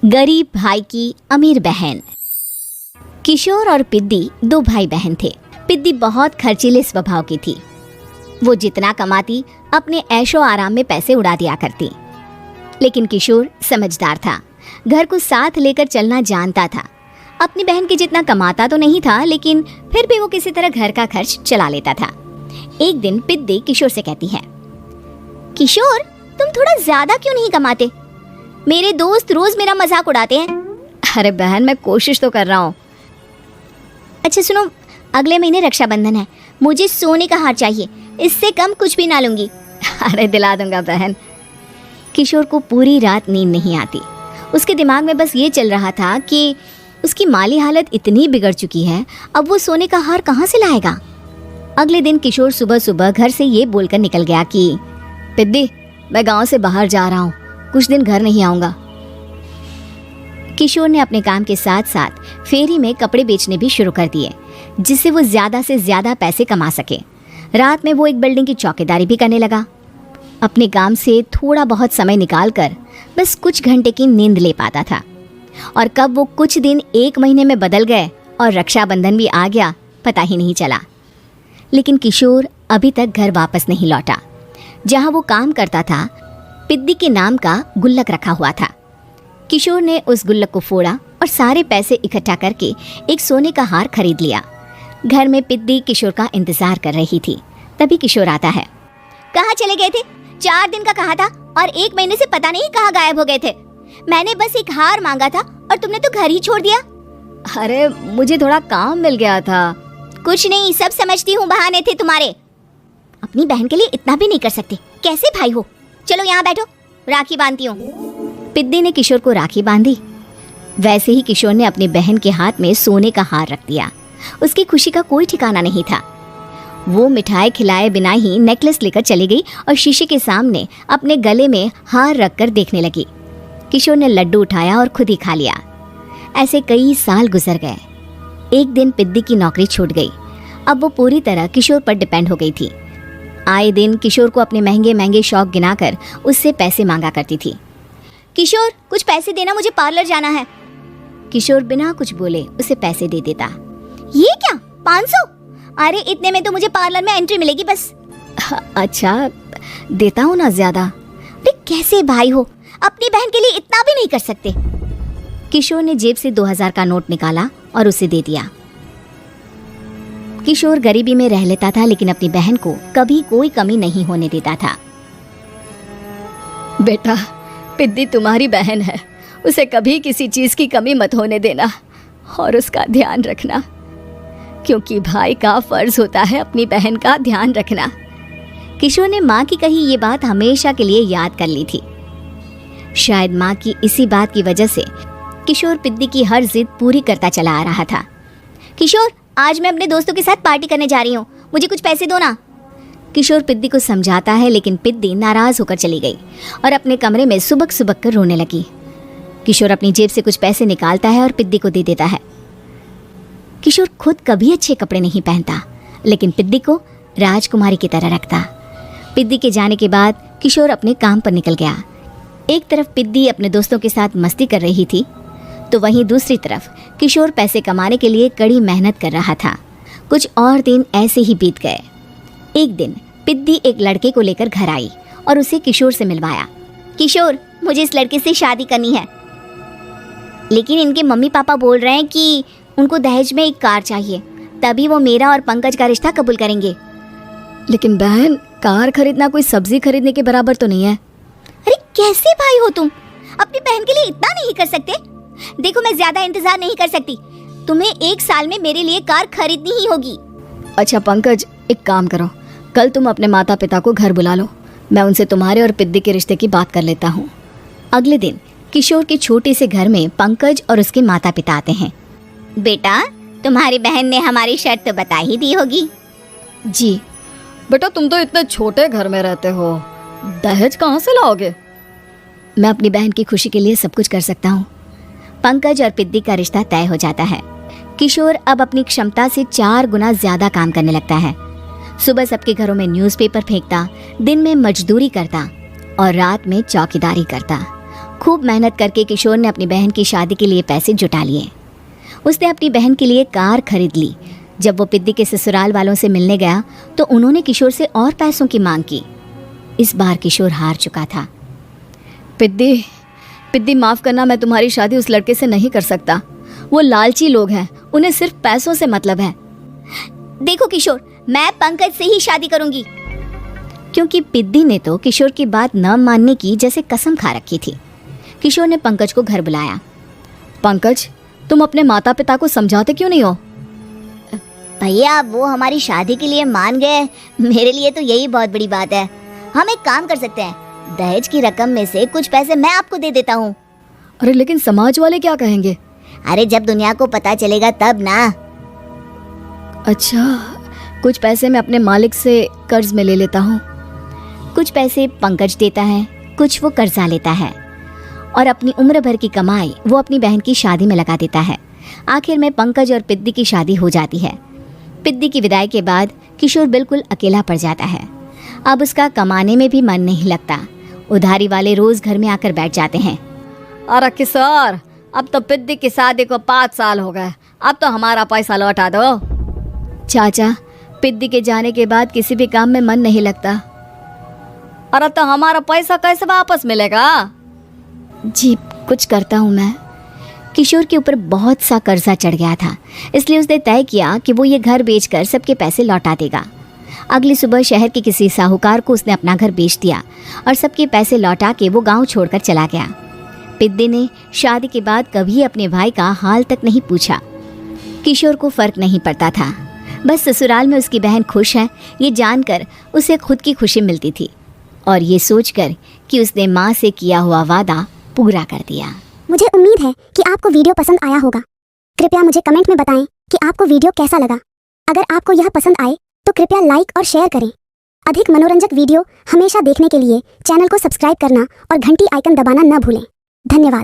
गरीब भाई की अमीर बहन। किशोर और पिद्दी दो भाई बहन थे। पिद्दी बहुत खर्चीले स्वभाव की थी। वो जितना कमाती अपने ऐशो आराम में पैसे उड़ा दिया करती। लेकिन किशोर समझदार था, घर को साथ लेकर चलना जानता था। अपनी बहन के जितना कमाता तो नहीं था, लेकिन फिर भी वो किसी तरह घर का खर्च चला लेता था। एक दिन पिद्दी किशोर से कहती है, किशोर तुम थोड़ा ज्यादा क्यों नहीं कमाते? मेरे दोस्त रोज मेरा मजाक उड़ाते हैं। अरे बहन, मैं कोशिश तो कर रहा हूँ। अच्छा सुनो, अगले महीने रक्षाबंधन है, मुझे सोने का हार चाहिए, इससे कम कुछ भी ना लूंगी। अरे दिला दूंगा बहन। किशोर को पूरी रात नींद नहीं आती। उसके दिमाग में बस ये चल रहा था कि उसकी माली हालत इतनी बिगड़ चुकी है, अब वो सोने का हार कहाँ से लाएगा। अगले दिन किशोर सुबह सुबह घर से ये बोलकर निकल गया कि पिद्दी, मैं गांव से बाहर जा रहा हूँ, कुछ दिन घर नहीं आऊंगा। किशोर ने अपने काम के साथ साथ फेरी में कपड़े बेचने भी शुरू कर दिए, जिससे वो ज्यादा से ज्यादा पैसे कमा सके। रात में वो एक बिल्डिंग की चौकीदारी भी करने लगा। अपने काम से थोड़ा बहुत समय निकालकर बस कुछ घंटे की नींद ले पाता था। और कब वो कुछ दिन एक महीने में बदल गए और रक्षाबंधन भी आ गया, पता ही नहीं चला। लेकिन किशोर अभी तक घर वापस नहीं लौटा। जहां वो काम करता था, पिद्दी के नाम का गुल्लक रखा हुआ था। किशोर ने उस गुल्लक को फोड़ा और सारे पैसे इकट्ठा करके एक सोने का हार खरीद लिया। घर में पिद्दी किशोर का इंतजार कर रही थी। तभी किशोर आता है। कहाँ चले गए थे? 4 दिन का कहा था और 1 महीने से पता नहीं कहाँ गायब हो गए थे। मैंने बस एक हार मांगा था और तुमने तो घर ही छोड़ दिया। अरे मुझे थोड़ा काम मिल गया था। कुछ नहीं, सब समझती हूँ, बहाने थे तुम्हारे। अपनी बहन के लिए इतना भी नहीं कर सकते, कैसे भाई हो? चलो यहाँ बैठो, राखी बांधती हूँ। पिद्दी ने किशोर को राखी बांधी। वैसे ही किशोर ने अपनी बहन के हाथ में सोने का हार रख दिया। उसकी खुशी का कोई ठिकाना नहीं था। वो मिठाई खिलाए बिना ही नेकलेस लेकर चली गई और शीशे के सामने अपने गले में हार रखकर देखने लगी। किशोर ने लड्डू उठाया और खुद ही खा लिया। ऐसे कई साल गुजर गए। एक दिन पिद्दी की नौकरी छूट गई। अब वो पूरी तरह किशोर पर डिपेंड हो गई थी। आए दिन किशोर को अपने महंगे महंगे शौक गिनाकर उससे पैसे मांगा करती थी। किशोर कुछ पैसे देना, मुझे पार्लर जाना है। किशोर बिना कुछ बोले उसे पैसे दे देता। ये क्या, 500? अरे इतने में तो मुझे पार्लर में एंट्री मिलेगी बस। अच्छा देता हूँ ना ज्यादा। अरे कैसे भाई हो, अपनी बहन के लिए इतना भी नहीं कर सकते। किशोर ने जेब से 2000 का नोट निकाला और उसे दे दिया। किशोर गरीबी में रह लेता था, लेकिन अपनी बहन को कभी कोई कमी नहीं होने देता था। बेटा, पिद्दी तुम्हारी बहन है, उसे कभी किसी चीज की कमी मत होने देना और उसका ध्यान रखना, क्योंकि भाई का फर्ज होता है अपनी बहन का ध्यान रखना। किशोर ने माँ की कही ये बात हमेशा के लिए याद कर ली थी। शायद माँ की इसी बात की वजह से किशोर पिद्दी की हर जिद पूरी करता चला आ रहा था। किशोर, आज मैं अपने दोस्तों के साथ पार्टी करने जा रही हूँ, मुझे कुछ पैसे दो ना। किशोर पिद्दी को समझाता है, लेकिन पिद्दी नाराज होकर चली गई और अपने कमरे में सुबक सुबक कर रोने लगी। किशोर अपनी जेब से कुछ पैसे निकालता है और पिद्दी को दे देता है। किशोर खुद कभी अच्छे कपड़े नहीं पहनता, लेकिन पिद्दी को राजकुमारी की तरह रखता। पिद्दी के जाने के बाद किशोर अपने काम पर निकल गया। एक तरफ पिद्दी अपने दोस्तों के साथ मस्ती कर रही थी, तो वहीं दूसरी तरफ किशोर पैसे कमाने के लिए कड़ी मेहनत कर रहा था। कुछ और दिन ऐसे ही बीत गए। एक दिन पिद्दी एक लड़के को लेकर घर आई और उसे किशोर से मिलवाया। किशोर, मुझे इस लड़के से शादी करनी है, लेकिन इनके मम्मी पापा बोल रहे हैं कि उनको दहेज में एक कार चाहिए, तभी वो मेरा और पंकज का रिश्ता कबूल करेंगे। लेकिन बहन, कार खरीदना कोई सब्जी खरीदने के बराबर तो नहीं है। अरे कैसे भाई हो तुम, अपनी बहन के लिए इतना नहीं कर सकते? देखो, मैं ज्यादा इंतजार नहीं कर सकती, तुम्हें 1 साल में मेरे लिए कार खरीदनी ही होगी। अच्छा पंकज, एक काम करो, कल तुम अपने माता पिता को घर बुला लो, मैं उनसे तुम्हारे और पिद्दी के रिश्ते की बात कर लेता हूँ। अगले दिन किशोर के छोटे से घर में पंकज और उसके माता पिता आते हैं। बेटा, तुम्हारी बहन ने हमारी शर्त तो बता ही दी होगी। जी बेटा, तुम तो इतने छोटे घर में रहते हो, दहेज कहाँ से लाओगे? मैं अपनी बहन की खुशी के लिए सब कुछ कर सकता हूँ। पंकज और पिद्दी का रिश्ता तय हो जाता है। किशोर अब अपनी क्षमता से 4 गुना ज्यादा काम करने लगता है। सुबह सबके घरों में न्यूज़पेपर फेंकता, दिन में मजदूरी करता और रात में चौकीदारी करता। खूब मेहनत करके किशोर ने अपनी बहन की शादी के लिए पैसे जुटा लिए। उसने अपनी बहन के लिए कार खरीद ली। जब वो पिद्दी के ससुराल वालों से मिलने गया तो उन्होंने किशोर से और पैसों की मांग की। इस बार किशोर हार चुका था। पिद्दी माफ़ करना, मैं तुम्हारी शादी उस लड़के से नहीं कर सकता। वो लालची लोग हैं, उन्हें सिर्फ पैसों से मतलब है। देखो किशोर, मैं पंकज से ही शादी करूंगी। क्योंकि पिद्दी ने तो किशोर की बात न मानने की जैसे कसम खा रखी थी। किशोर ने पंकज को घर बुलाया। पंकज, तुम अपने माता पिता को समझाते क्यों नहीं हो? भैया, वो हमारी शादी के लिए मान गए, मेरे लिए तो यही बहुत बड़ी बात है। हम एक काम कर सकते हैं, दहेज की रकम में से कुछ पैसे मैं आपको दे देता हूँ। अरे लेकिन समाज वाले क्या कहेंगे? अरे जब दुनिया को पता चलेगा तब ना। अच्छा, कुछ पैसे मैं अपने मालिक से कर्ज में ले लेता हूँ। कुछ पैसे पंकज देता है, कुछ वो कर्जा लेता है और अपनी उम्र भर की कमाई वो अपनी बहन की शादी में लगा देता है। आखिर में पंकज और पिद्दी की शादी हो जाती है। पिद्दी की विदाई के बाद किशोर बिल्कुल अकेला पड़ जाता है। अब उसका कमाने में भी मन नहीं लगता। उधारी वाले रोज घर में आकर बैठ जाते हैं। अरे किशोर, अब तो पिद्दी की शादी को 5 साल हो गए, अब तो हमारा पैसा लौटा दो। चाचा, पिद्दी के जाने के बाद किसी भी काम में मन नहीं लगता। अरे तो हमारा पैसा कैसे वापस मिलेगा? जी, कुछ करता हूँ मैं। किशोर के ऊपर बहुत सा कर्जा चढ़ गया था, इसलिए उसने तय किया कि वो ये घर बेचकर सबके पैसे लौटा देगा। अगली सुबह शहर के किसी साहूकार को उसने अपना घर बेच दिया और सबके पैसे लौटा के वो गांव छोड़कर चला गया। पिद्दी ने शादी के बाद कभी अपने भाई का हाल तक नहीं पूछा। किशोर को फर्क नहीं पड़ता था, बस ससुराल में उसकी बहन खुश है ये जानकर उसे खुद की खुशी मिलती थी और ये सोचकर कि उसने माँ से किया हुआ वादा पूरा कर दिया। मुझे उम्मीद है कि आपको वीडियो पसंद आया होगा। कृपया मुझे कमेंट में बताएं कि आपको वीडियो कैसा लगा। अगर आपको यह पसंद आए तो कृपया लाइक और शेयर करें। अधिक मनोरंजक वीडियो हमेशा देखने के लिए चैनल को सब्सक्राइब करना और घंटी आइकन दबाना न भूलें। धन्यवाद।